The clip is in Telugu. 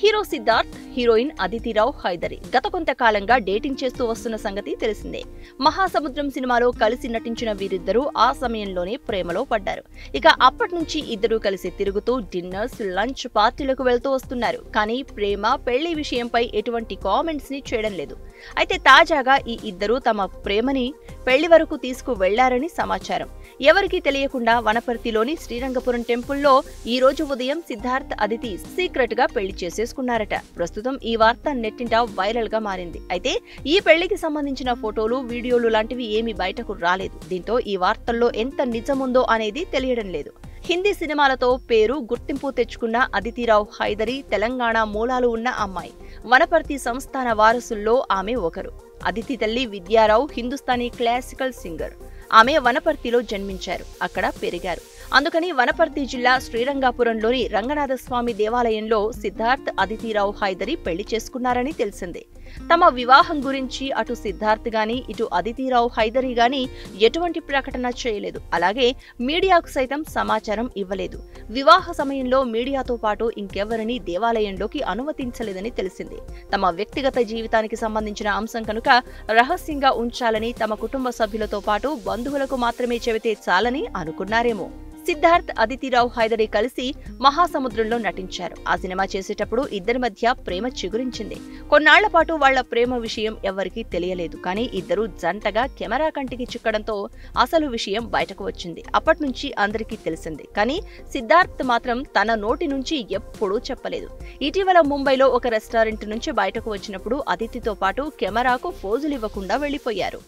హీరో సిద్ధార్థ్, హీరోయిన్ అదితి రావ్ హైదరి గత కొంతకాలంగా డేటింగ్ చేస్తూ వస్తున్న సంగతి తెలిసిందే. మహాసముద్రం సినిమాలో కలిసి నటించిన వీరిద్దరూ ఆ సమయంలోనే ప్రేమలో పడ్డారు. ఇక అప్పటి నుంచి ఇద్దరూ కలిసి తిరుగుతూ డిన్నర్స్, లంచ్, పార్టీలకు వెళ్తూ వస్తున్నారు. కానీ ప్రేమ, పెళ్లి విషయంపై ఎటువంటి కామెంట్స్ ని చేయడం లేదు. అయితే తాజాగా ఈ ఇద్దరూ తమ ప్రేమని పెళ్లి వరకు తీసుకు వెళ్లారని సమాచారం. ఎవరికీ తెలియకుండా వనపర్తిలోని శ్రీరంగపురం టెంపుల్లో ఈ రోజు ఉదయం సిద్ధార్థ్, అదితి సీక్రెట్ గా పెళ్లి చేసేసుకున్నారట. ప్రస్తుతం ఈ వార్త నెట్టింట వైరల్ గా మారింది. అయితే ఈ పెళ్లికి సంబంధించిన ఫోటోలు, వీడియోలు లాంటివి ఏమీ బయటకు రాలేదు. దీంతో ఈ వార్తల్లో ఎంత నిజముందో అనేది తెలియడం లేదు. హిందీ సినిమాలతో పేరు, గుర్తింపు తెచ్చుకున్న అదితి రావ్ హైదరి తెలంగాణ మూలాలు ఉన్న అమ్మాయి. వనపర్తి సంస్థాన వారసుల్లో ఆమె ఒకరు. అదితి తల్లి విద్యారావు హిందుస్థానీ క్లాసికల్ సింగర్. ఆమె వనపర్తిలో జన్మించారు, అక్కడ పెరిగారు. అందుకని వనపర్తి జిల్లా శ్రీరంగపురంలోని రంగనాథస్వామి దేవాలయంలో సిద్ధార్థ్, అదితి రావ్ హైదరి పెళ్లి చేసుకున్నారని తెలిసింది. తమ వివాహం గురించి అటు సిద్ధార్థ్ గాని, ఇటు అదితి రావ్ హైదరి గాని ఎటువంటి ప్రకటన చేయలేదు. అలాగే మీడియాకు సైతం సమాచారం ఇవ్వలేదు. వివాహ సమయంలో మీడియాతో పాటు ఇంకెవరిని దేవాలయంలోకి అనుమతించలేదని తెలిసింది. తమ వ్యక్తిగత జీవితానికి సంబంధించిన అంశం కనుక రహస్యంగా ఉంచాలని తమ కుటుంబ సభ్యులతో పాటు బంధువులకు మాత్రమే చెబితే చాలని అనుకున్నారేమో. సిద్ధార్థ్, అదితి రావ్ హైదరి కలిసి మహాసముద్రంలో నటించారు. ఆ సినిమా చేసేటప్పుడు ఇద్దరి మధ్య ప్రేమ చిగురించింది. కొన్నాళ్ల పాటు వాళ్ల ప్రేమ విషయం ఎవరికీ తెలియలేదు. కానీ ఇద్దరు జంటగా కెమెరా కంటికి చిక్కడంతో అసలు విషయం బయటకు వచ్చింది. అప్పటి నుంచి అందరికీ తెలిసింది. కానీ సిద్ధార్థ్ మాత్రం తన నోటి నుంచి ఎప్పుడూ చెప్పలేదు. ఇటీవల ముంబైలో ఒక రెస్టారెంట్ నుంచి బయటకు వచ్చినప్పుడు అదితితో పాటు కెమెరాకు ఫోజులివ్వకుండా వెళ్లిపోయారు.